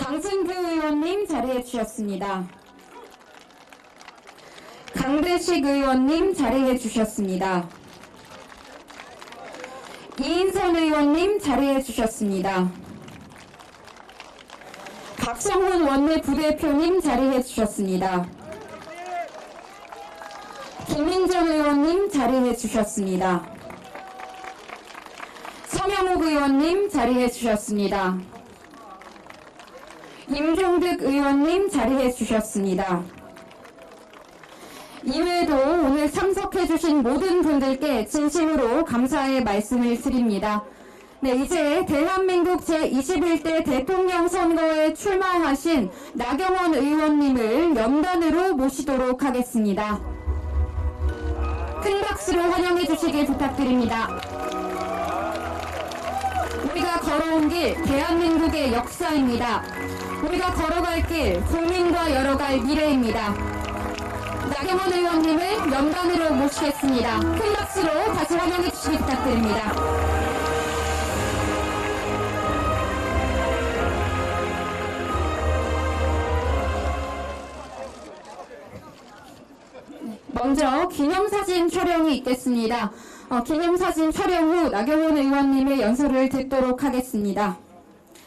강승규 의원님 자리해 주셨습니다. 강대식 의원님 자리해 주셨습니다. 이인선 의원님 자리해 주셨습니다. 박성훈 원내 부대표님 자리해 주셨습니다. 김민정 의원님 자리해 주셨습니다. 서명욱 의원님 자리해 주셨습니다. 임종득 의원님 자리해 주셨습니다. 이외에도 오늘 참석해 주신 모든 분들께 진심으로 감사의 말씀을 드립니다. 네, 이제 대한민국 제21대 대통령 선거에 출마하신 나경원 의원님을 연단으로 모시도록 하겠습니다. 큰 박수로 환영해 주시길 부탁드립니다. 우리가 걸어온 길, 대한민국의 역사입니다. 우리가 걸어갈 길, 국민과 열어갈 미래입니다. 나경원 의원님을 연단으로 모시겠습니다. 큰 박수로 다시 환영해 주시기 부탁드립니다. 먼저 기념사진 촬영이 있겠습니다. 기념사진 촬영 후 나경원 의원님의 연설을 듣도록 하겠습니다.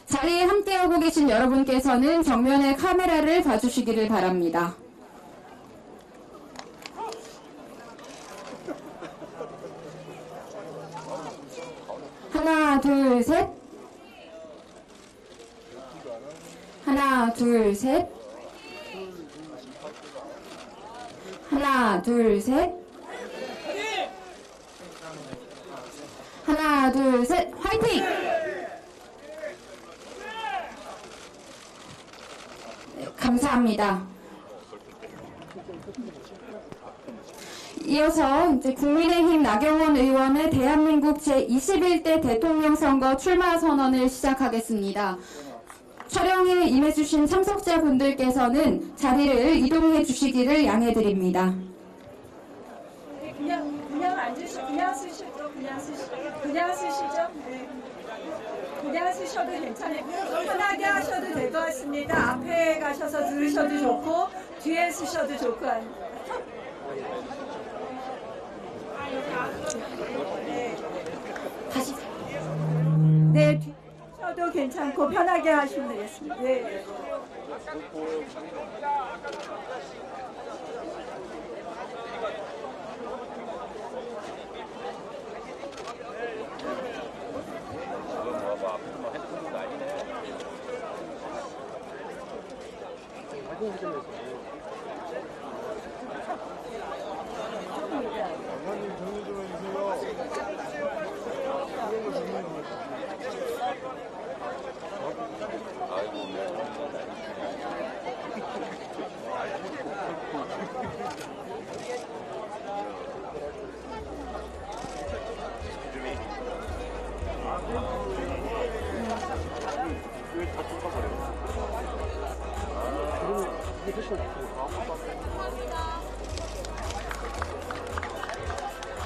자리에 함께하고 계신 여러분께서는 정면의 카메라를 봐주시기를 바랍니다. 하나, 둘, 셋. 하나, 둘, 셋. 하나, 둘, 셋. 하나, 둘, 셋. 화이팅! 네, 감사합니다. 이어서 이제 국민의힘 나경원 의원의 대한민국 제21대 대통령 선거 출마 선언을 시작하겠습니다. 촬영에 임해주신 참석자분들께서는 자리를 이동해 주시기를 양해드립니다. 그냥 앉으시죠. 그냥 쓰시죠. 네. 그냥 쓰셔도 괜찮아요. 편하게 하셔도 될 것 같습니다. 앞에 가셔서 들으셔도 좋고 뒤에 쓰셔도 좋고. 네. 다시. 네, 뒤에 쓰셔도 괜찮고 편하게 하시면 되겠습니다. 네.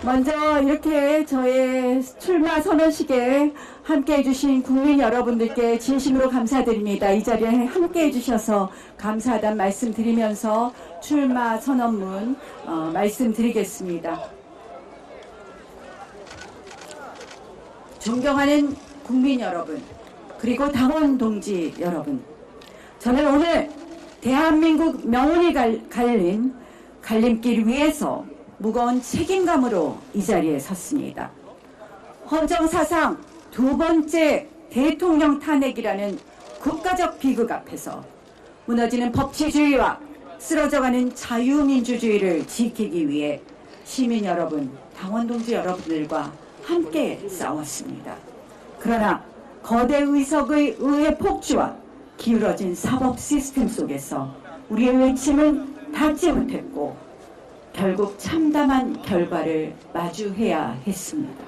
먼저 이렇게 저의 출마 선언식에 함께해 주신 국민 여러분들께 진심으로 감사드립니다. 이 자리에 함께해 주셔서 감사하다는 말씀드리면서 출마 선언문 말씀드리겠습니다. 존경하는 국민 여러분, 그리고 당원 동지 여러분, 저는 오늘 대한민국 명운이 갈린 갈림길 위에서 무거운 책임감으로 이 자리에 섰습니다. 헌정사상 두 번째 대통령 탄핵이라는 국가적 비극 앞에서 무너지는 법치주의와 쓰러져가는 자유민주주의를 지키기 위해 시민 여러분, 당원 동지 여러분들과 함께 싸웠습니다. 그러나 거대 의석의 의회 폭주와 기울어진 사법 시스템 속에서 우리의 외침은 닿지 못했고 결국 참담한 결과를 마주해야 했습니다.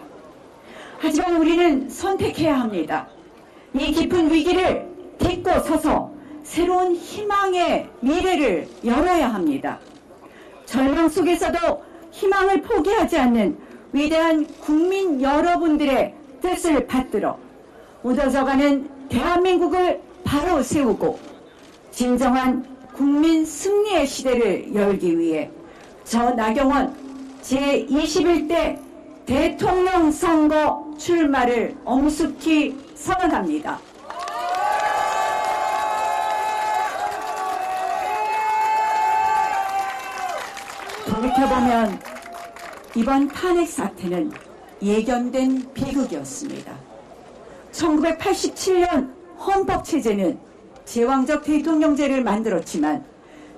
하지만 우리는 선택해야 합니다. 이 깊은 위기를 딛고 서서 새로운 희망의 미래를 열어야 합니다. 절망 속에서도 희망을 포기하지 않는 위대한 국민 여러분들의 뜻을 받들어 무뎌져가는 대한민국을 바로 세우고 진정한 국민 승리의 시대를 열기 위해 저 나경원 제21대 대통령 선거 출마를 엄숙히 선언합니다. 돌이켜보면 이번 탄핵 사태는 예견된 비극이었습니다. 1987년 헌법체제는 제왕적 대통령제를 만들었지만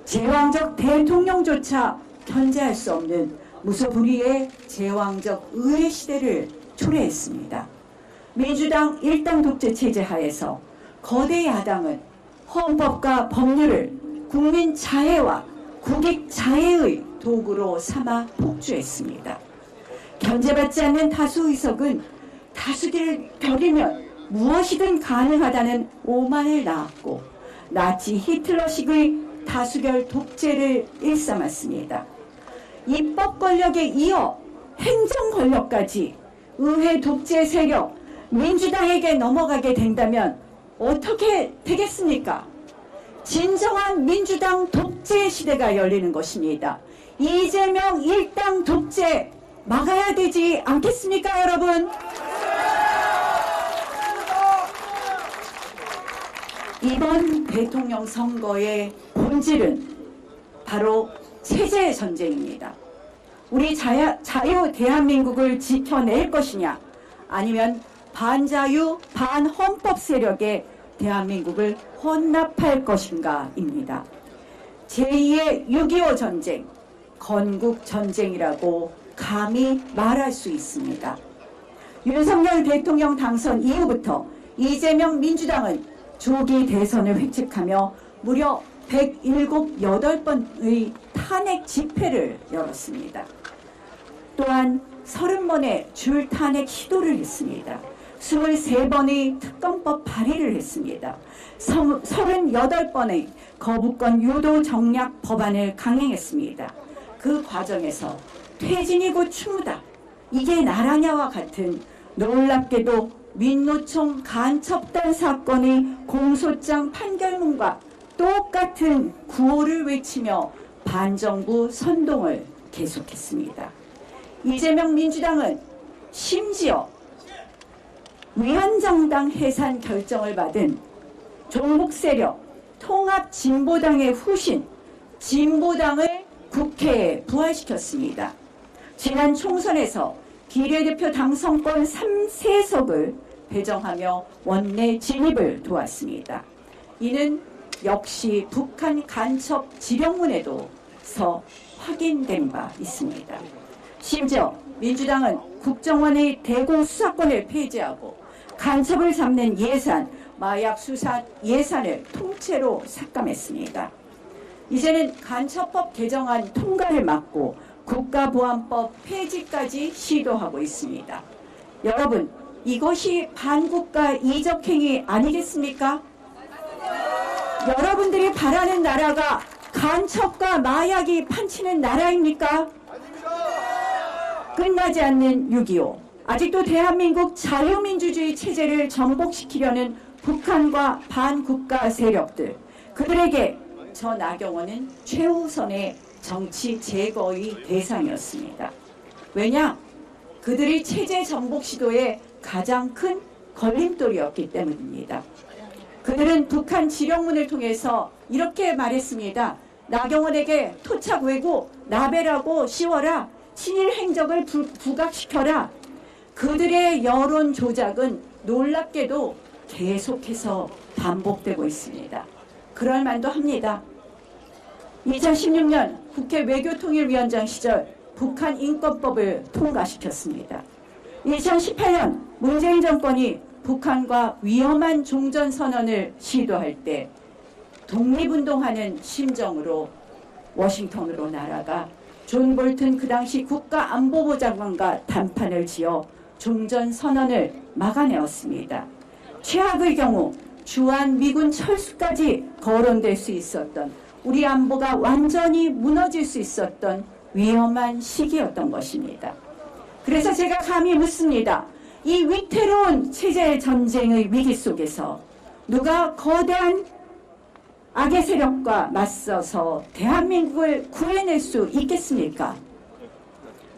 제왕적 대통령조차 견제할 수 없는 무소불위의 제왕적 의회 시대를 초래했습니다. 민주당 일당 독재 체제 하에서 거대 야당은 헌법과 법률을 국민 자해와 국익 자해의 도구로 삼아 폭주했습니다. 견제받지 않는 다수 의석은 다수를 겨리면 무엇이든 가능하다는 오만을 낳았고 나치 히틀러식의 다수결 독재를 일삼았습니다. 입법 권력에 이어 행정 권력까지 의회 독재 세력 민주당에게 넘어가게 된다면 어떻게 되겠습니까? 진정한 민주당 독재 시대가 열리는 것입니다. 이재명 일당 독재 막아야 되지 않겠습니까, 여러분? 이번 대통령 선거의 본질은 바로 체제 전쟁입니다. 우리 자유 대한민국을 지켜낼 것이냐, 아니면 반자유, 반헌법 세력에 대한민국을 혼납할 것인가입니다. 제2의 6.25 전쟁, 건국 전쟁이라고 감히 말할 수 있습니다. 윤석열 대통령 당선 이후부터 이재명 민주당은 조기 대선을 획책하며 무려 107~8번의 탄핵 집회를 열었습니다. 또한 30번의 줄 탄핵 시도를 했습니다. 23번의 특검법 발의를 했습니다. 38번의 거부권 유도 정략 법안을 강행했습니다. 그 과정에서 퇴진이고 추모다, 이게 나라냐와 같은 놀랍게도 민노총 간첩단 사건의 공소장 판결문과 똑같은 구호를 외치며 반정부 선동을 계속했습니다. 이재명 민주당은 심지어 위헌정당 해산 결정을 받은 종북세력 통합진보당의 후신 진보당을 국회에 부활시켰습니다. 지난 총선에서 비례대표 당선권 3세석을 배정하며 원내 진입을 도왔습니다. 이는 역시 북한 간첩 지령문에도서 확인된 바 있습니다. 심지어 민주당은 국정원의 대공 수사권을 폐지하고 간첩을 잡는 예산, 마약 수사 예산을 통째로 삭감했습니다. 이제는 간첩법 개정안 통과를 막고 국가보안법 폐지까지 시도하고 있습니다. 여러분, 이것이 반국가 이적행위 아니겠습니까? 여러분들이 바라는 나라가 간첩과 마약이 판치는 나라입니까? 끝나지 않는 6.25, 아직도 대한민국 자유민주주의 체제를 전복시키려는 북한과 반국가 세력들, 그들에게 저 나경원은 최우선의 정치 제거의 대상이었습니다. 왜냐? 그들이 체제 전복 시도의 가장 큰 걸림돌이었기 때문입니다. 그들은 북한 지령문을 통해서 이렇게 말했습니다. 나경원에게 토착 왜고 나베라고 씌워라. 친일 행적을 부각시켜라. 그들의 여론 조작은 놀랍게도 계속해서 반복되고 있습니다. 그럴 만도 합니다. 2016년 국회 외교통일위원장 시절 북한 인권법을 통과시켰습니다. 2018년 문재인 정권이 북한과 위험한 종전선언을 시도할 때 독립운동하는 심정으로 워싱턴으로 날아가 존 볼튼 그 당시 국가안보부 장관과 담판을 지어 종전선언을 막아내었습니다. 최악의 경우 주한 미군 철수까지 거론될 수 있었던, 우리 안보가 완전히 무너질 수 있었던 위험한 시기였던 것입니다. 그래서 제가 감히 묻습니다. 이 위태로운 체제 전쟁의 위기 속에서 누가 거대한 악의 세력과 맞서서 대한민국을 구해낼 수 있겠습니까?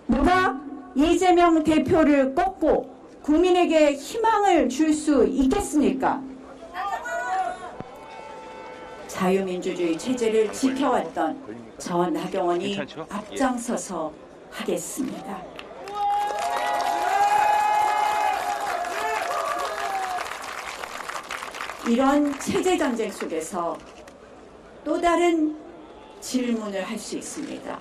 누가 이재명 대표를 꺾고 국민에게 희망을 줄 수 있겠습니까? 자유민주주의 체제를 지켜왔던 저 나경원이 앞장서서 하겠습니다. 이런 체제전쟁 속에서 또 다른 질문을 할 수 있습니다.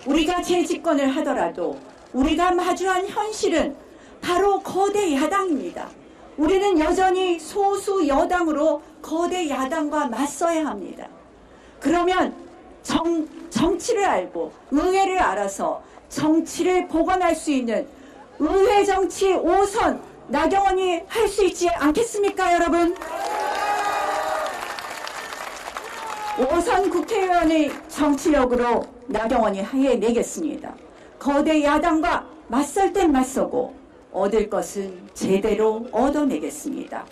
우리가 재집권을 하더라도 우리가 마주한 현실은 바로 거대 야당입니다. 우리는 여전히 소수 여당으로 거대 야당과 맞서야 합니다. 그러면 정치를 알고 의회를 알아서 정치를 복원할 수 있는 의회 정치 5선 나경원이 할 수 있지 않겠습니까, 여러분? 5선 국회의원의 정치력으로 나경원이 해내겠습니다. 거대 야당과 맞설 땐 맞서고 얻을 것은 제대로 얻어내겠습니다.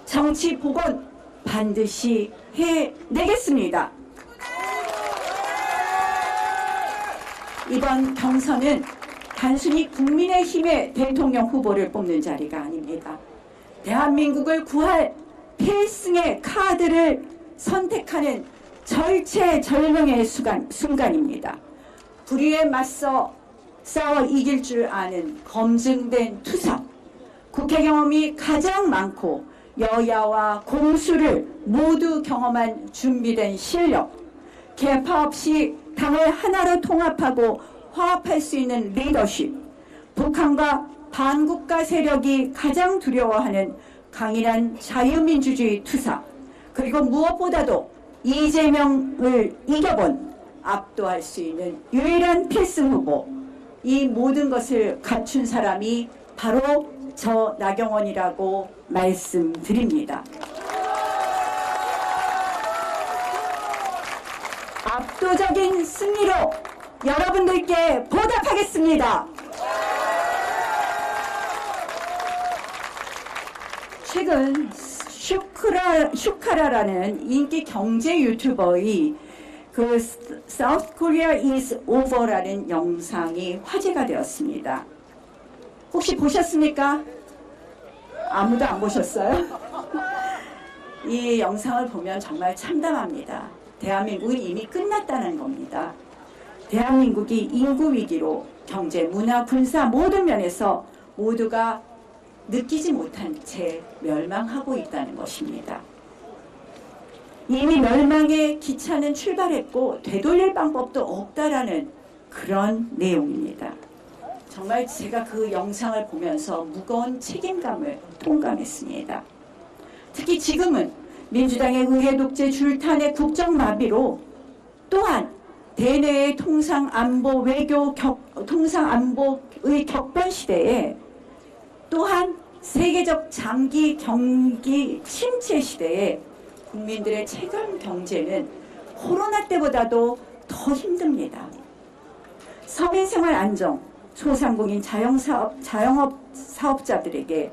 정치 복원 반드시 해내겠습니다. 이번 경선은 단순히 국민의힘의 대통령 후보를 뽑는 자리가 아닙니다. 대한민국을 구할 필승의 카드를 선택하는 절체절명의 순간입니다. 불의에 맞서 싸워 이길 줄 아는 검증된 투석, 국회 경험이 가장 많고 여야와 공수를 모두 경험한 준비된 실력, 계파 없이 당을 하나로 통합하고 화합할 수 있는 리더십, 북한과 반국가 세력이 가장 두려워하는 강인한 자유민주주의 투사, 그리고 무엇보다도 이재명을 이겨본 압도할 수 있는 유일한 필승 후보, 이 모든 것을 갖춘 사람이 바로 저 나경원이라고 말씀드립니다. 압도적인 승리로 여러분들께 보답하겠습니다. 최근 슈카라라는 인기 경제 유튜버의 그 South Korea is over라는 영상이 화제가 되었습니다. 혹시 보셨습니까? 아무도 안 보셨어요? 이 영상을 보면 정말 참담합니다. 대한민국은 이미 끝났다는 겁니다. 대한민국이 인구 위기로 경제, 문화, 군사 모든 면에서 모두가 느끼지 못한 채 멸망하고 있다는 것입니다. 이미 멸망의 기차는 출발했고 되돌릴 방법도 없다라는 그런 내용입니다. 정말 제가 그 영상을 보면서 무거운 책임감을 통감했습니다. 특히 지금은 민주당의 의회 독재 줄탄의 국정마비로 또한 대내의 통상안보의 격변 시대에 또한 세계적 장기 경기 침체 시대에 국민들의 체감 경제는 코로나 때보다도 더 힘듭니다. 서민생활 안정, 소상공인 자영업 사업자들에게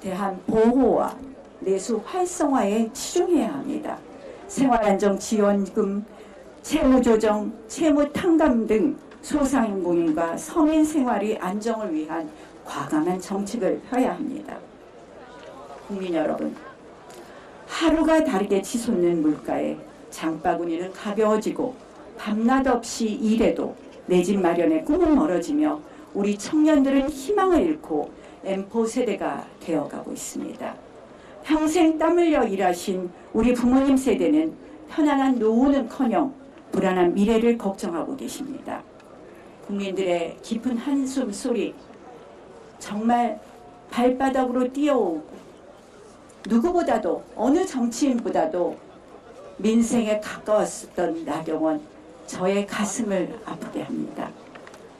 대한 보호와 내수 활성화에 치중해야 합니다. 생활안정지원금, 채무조정, 채무탕감 등 소상공인과 서민 생활의 안정을 위한 과감한 정책을 펴야 합니다. 국민 여러분, 하루가 다르게 치솟는 물가에 장바구니는 가벼워지고 밤낮 없이 일해도 내 집 마련의 꿈은 멀어지며 우리 청년들은 희망을 잃고 M4 세대가 되어가고 있습니다. 평생 땀 흘려 일하신 우리 부모님 세대는 편안한 노후는커녕 불안한 미래를 걱정하고 계십니다. 국민들의 깊은 한숨 소리 정말 발바닥으로 뛰어오고 누구보다도 어느 정치인보다도 민생에 가까웠었던 나경원, 저의 가슴을 아프게 합니다.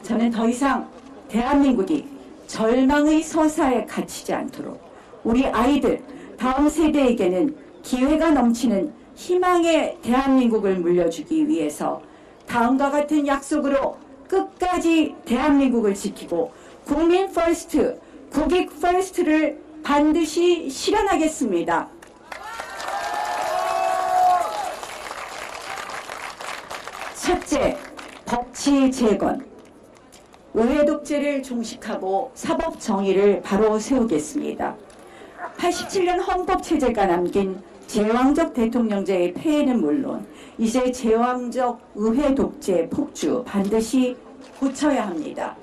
저는 더 이상 대한민국이 절망의 서사에 갇히지 않도록 우리 아이들, 다음 세대에게는 기회가 넘치는 희망의 대한민국을 물려주기 위해서 다음과 같은 약속으로 끝까지 대한민국을 지키고 국민 퍼스트, 국익 퍼스트를 반드시 실현하겠습니다. 첫째, 법치 재건. 의회 독재를 종식하고 사법 정의를 바로 세우겠습니다. 87년 헌법체제가 남긴 제왕적 대통령제의 폐해는 물론 이제 제왕적 의회 독재 폭주 반드시 고쳐야 합니다.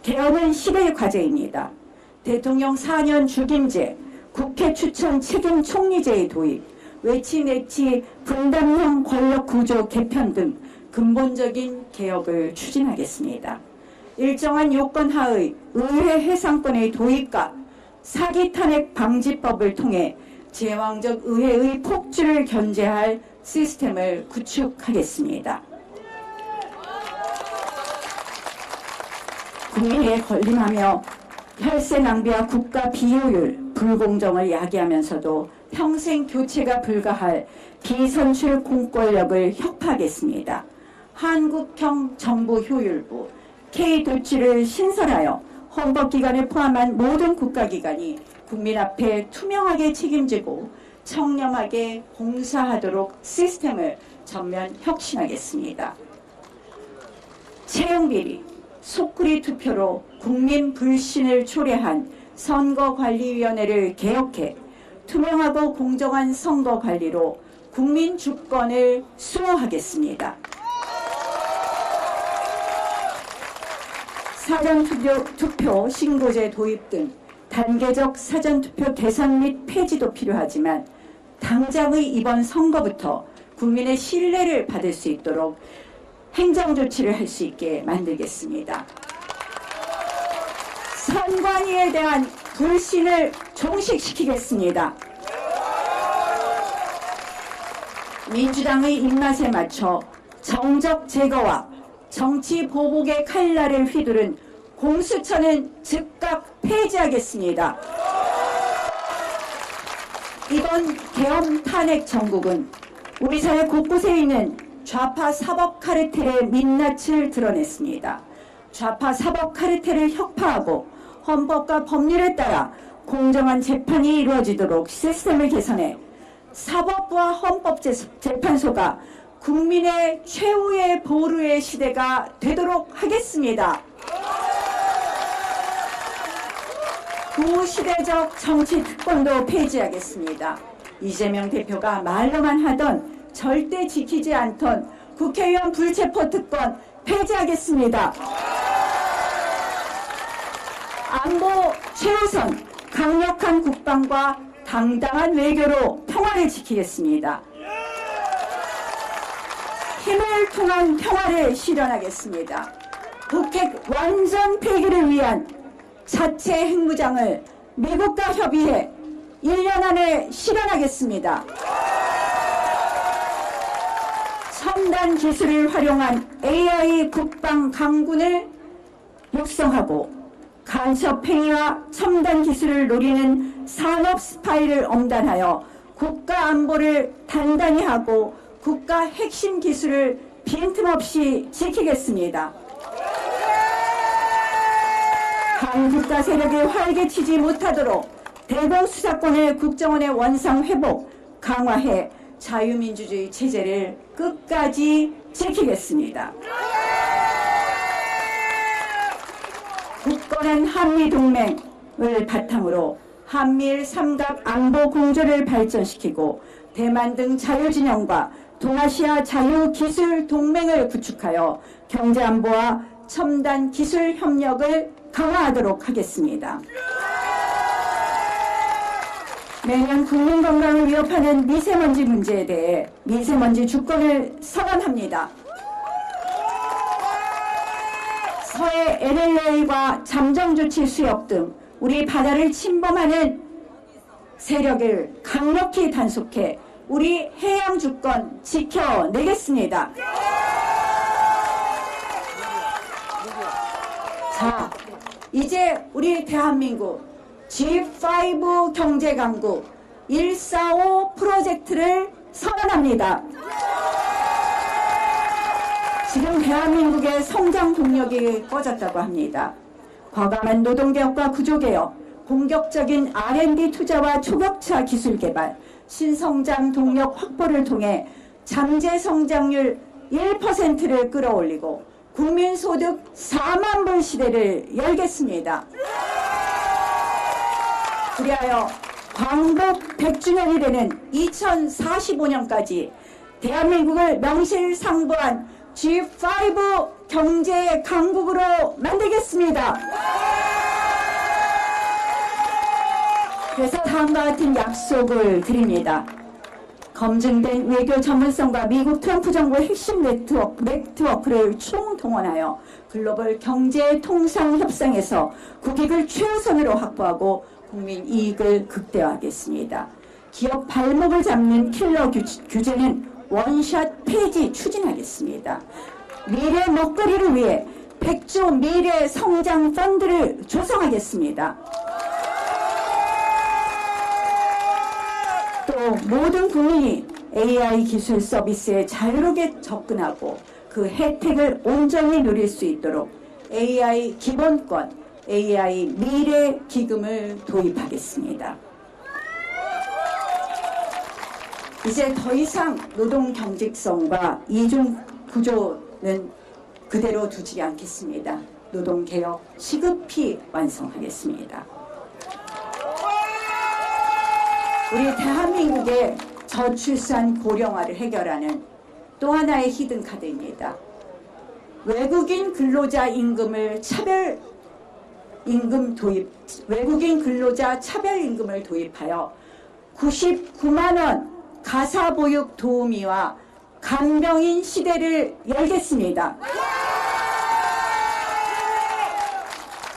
개헌은 시대의 과제입니다. 대통령 4년 죽임제, 국회 추천 책임 총리제의 도입, 외치내치 분담형 권력 구조 개편 등 근본적인 개혁을 추진하겠습니다. 일정한 요건 하의 의회 해상권의 도입과 사기 탄핵 방지법을 통해 제왕적 의회의 폭주를 견제할 시스템을 구축하겠습니다. 국민에 걸림하며 혈세 낭비와 국가 비효율, 불공정을 야기하면서도 평생 교체가 불가할 비선출 공권력을 혁파하겠습니다. 한국형 정부 효율부, K도치를 신설하여 헌법기관을 포함한 모든 국가기관이 국민 앞에 투명하게 책임지고 청렴하게 봉사하도록 시스템을 전면 혁신하겠습니다. 채용비리, 속구리 투표로 국민 불신을 초래한 선거관리위원회를 개혁해 투명하고 공정한 선거관리로 국민 주권을 수호하겠습니다. 사전투표 신고제 도입 등 단계적 사전투표 개선 및 폐지도 필요하지만 당장의 이번 선거부터 국민의 신뢰를 받을 수 있도록 행정조치를 할 수 있게 만들겠습니다. 선관위에 대한 불신을 종식시키겠습니다. 민주당의 입맛에 맞춰 정적 제거와 정치 보복의 칼날을 휘두른 공수처는 즉각 폐지하겠습니다. 이번 계엄 탄핵 정국은 우리 사회 곳곳에 있는 좌파 사법 카르텔의 민낯을 드러냈습니다. 좌파 사법 카르텔을 혁파하고 헌법과 법률에 따라 공정한 재판이 이루어지도록 시스템을 개선해 사법부와 헌법재판소가 국민의 최후의 보루의 시대가 되도록 하겠습니다. 구시대적 정치 특권도 폐지하겠습니다. 이재명 대표가 말로만 하던 절대 지키지 않던 국회의원 불체포 특권 폐지하겠습니다. 안보 최우선, 강력한 국방과 당당한 외교로 평화를 지키겠습니다. 힘을 통한 평화를 실현하겠습니다. 북핵 완전 폐기를 위한 자체 핵무장을 미국과 협의해 1년 안에 실현하겠습니다. 첨단 기술을 활용한 AI 국방 강군을 육성하고 간첩 행위와 첨단 기술을 노리는 산업 스파이를 엄단하여 국가 안보를 단단히 하고 국가 핵심 기술을 빈틈없이 지키겠습니다. 반국가 세력이 활개치지 못하도록 대공 수사권을 국정원의 원상 회복, 강화해 자유민주주의 체제를 끝까지 지키겠습니다. 굳건한 한미동맹을 바탕으로 한미일 삼각 안보 공조를 발전시키고 대만 등 자유진영과 동아시아 자유기술 동맹을 구축하여 경제안보와 첨단 기술 협력을 강화하도록 하겠습니다. 매년 국민 건강을 위협하는 미세먼지 문제에 대해 미세먼지 주권을 선언합니다. 서해 LLA와 잠정조치 수역 등 우리 바다를 침범하는 세력을 강력히 단속해 우리 해양 주권 지켜내겠습니다. 자, 이제 우리 대한민국 G5 경제강국 145 프로젝트를 선언합니다. 지금 대한민국의 성장 동력이 꺼졌다고 합니다. 과감한 노동개혁과 구조개혁, 공격적인 R&D 투자와 초격차 기술 개발, 신성장 동력 확보를 통해 잠재 성장률 1%를 끌어올리고 국민소득 4만 불 시대를 열겠습니다. 그리하여 광복 100주년이 되는 2045년까지 대한민국을 명실상부한 G5 경제 강국으로 만들겠습니다. 그래서 다음과 같은 약속을 드립니다. 검증된 외교 전문성과 미국 트럼프 정부의 핵심 네트워크를 총동원하여 글로벌 경제 통상 협상에서 국익을 최우선으로 확보하고 국민 이익을 극대화하겠습니다. 기업 발목을 잡는 킬러 규제는 원샷 폐지 추진하겠습니다. 미래 먹거리를 위해 100조 미래 성장 펀드를 조성하겠습니다. 또 모든 국민이 AI 기술 서비스에 자유롭게 접근하고 그 혜택을 온전히 누릴 수 있도록 AI 기본권, AI 미래 기금을 도입하겠습니다. 이제 더 이상 노동 경직성과 이중 구조는 그대로 두지 않겠습니다. 노동 개혁 시급히 완성하겠습니다. 우리 대한민국의 저출산 고령화를 해결하는 또 하나의 히든 카드입니다. 외국인 근로자 임금을 외국인 근로자 차별 임금을 도입하여 99만 원 가사보육 도우미와 간병인 시대를 열겠습니다.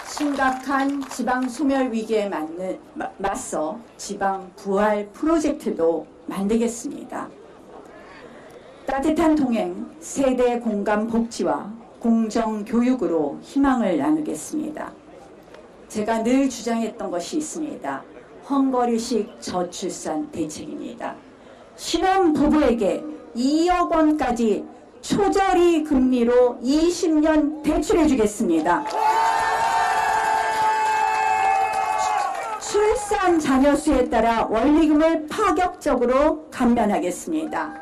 심각한 지방 소멸 위기에 맞서 지방 부활 프로젝트도 만들겠습니다. 따뜻한 동행, 세대 공감 복지와 공정 교육으로 희망을 나누겠습니다. 제가 늘 주장했던 것이 있습니다. 헝거리식 저출산 대책입니다. 신혼 부부에게 2억 원까지 초저리 금리로 20년 대출해 주겠습니다. 출산 자녀 수에 따라 원리금을 파격적으로 감면하겠습니다.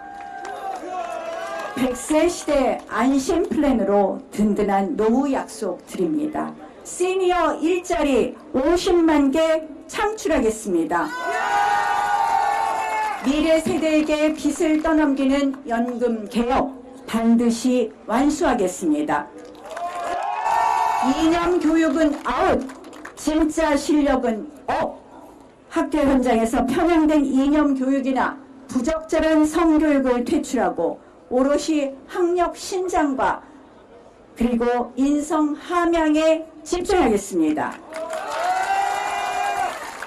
100세 시대 안심 플랜으로 든든한 노후 약속 드립니다. 시니어 일자리 50만 개 창출하겠습니다. 미래 세대에게 빚을 떠넘기는 연금 개혁 반드시 완수하겠습니다. 이념 교육은 아웃, 진짜 실력은 업. 학교 현장에서 편향된 이념 교육이나 부적절한 성교육을 퇴출하고 오롯이 학력 신장과 그리고 인성 함양에 집중하겠습니다.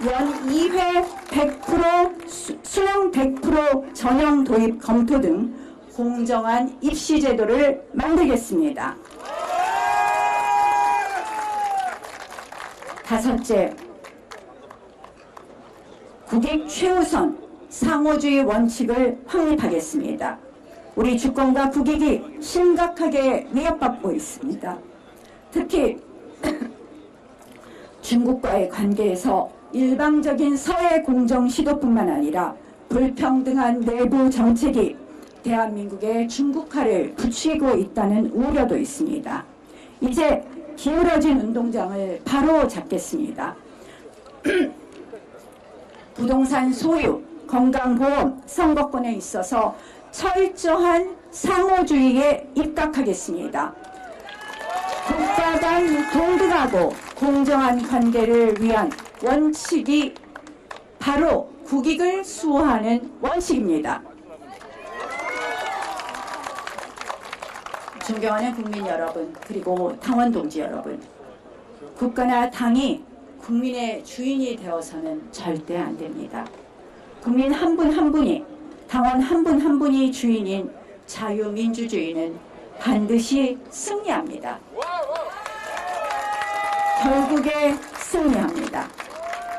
연 2회 100% 수능 100% 전형 도입 검토 등 공정한 입시 제도를 만들겠습니다. 다섯째, 국익 최우선 상호주의 원칙을 확립하겠습니다. 우리 주권과 국익이 심각하게 위협받고 있습니다. 특히 중국과의 관계에서 일방적인 서해 공정 시도뿐만 아니라 불평등한 내부 정책이 대한민국의 중국화를 부추기고 있다는 우려도 있습니다. 이제 기울어진 운동장을 바로 잡겠습니다. 부동산 소유, 건강보험, 선거권에 있어서 철저한 상호주의에 입각하겠습니다. 국가 간 동등하고 공정한 관계를 위한 원칙이 바로 국익을 수호하는 원칙입니다. 존경하는 국민 여러분, 그리고 당원 동지 여러분, 국가나 당이 국민의 주인이 되어서는 절대 안 됩니다. 국민 한 분 한 분이, 당원 한 분 한 분이 주인인 자유민주주의는 반드시 승리합니다. 결국에 승리합니다.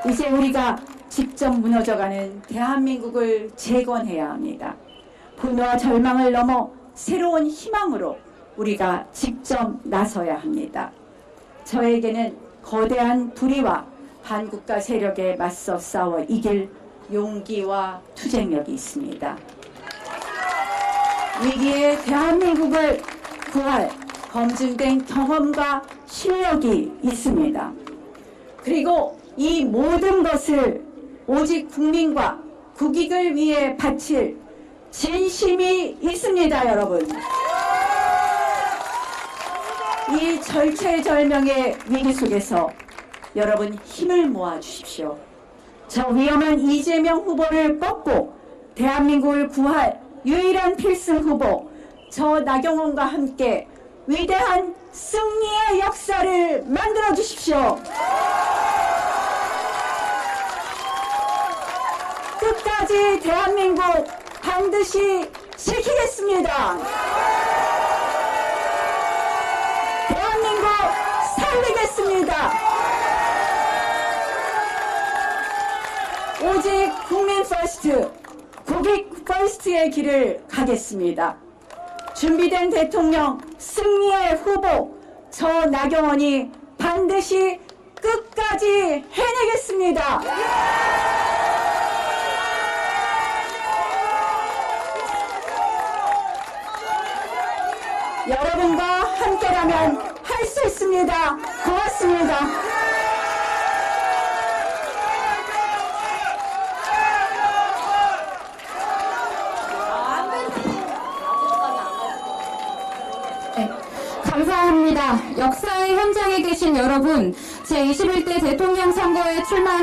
이제 우리가 직접 무너져가는 대한민국을 재건해야 합니다. 분노와 절망을 넘어 새로운 희망으로 우리가 직접 나서야 합니다. 저에게는 거대한 불의와 반국가 세력에 맞서 싸워 이길 용기와 투쟁력이 있습니다. 위기의 대한민국을 구할 검증된 경험과 실력이 있습니다. 그리고 이 모든 것을 오직 국민과 국익을 위해 바칠 진심이 있습니다, 여러분. 이 절체절명의 위기 속에서 여러분 힘을 모아 주십시오. 저 위험한 이재명 후보를 꺾고 대한민국을 구할 유일한 필승 후보 저 나경원과 함께 위대한 승리의 역사를 만들어 주십시오. 끝까지 대한민국 반드시 지키겠습니다. 대한민국 살리겠습니다. 오직 국민 퍼스트, 국익 퍼스트의 길을 가겠습니다. 준비된 대통령, 승리의 후보, 저 나경원이 반드시 끝까지 해내겠습니다. 여러분과 함께라면 할 수 있습니다. 고맙습니다. 네, 감사합니다. 역사의 현장에 계신 여러분, 제21대 대통령 선거에 출마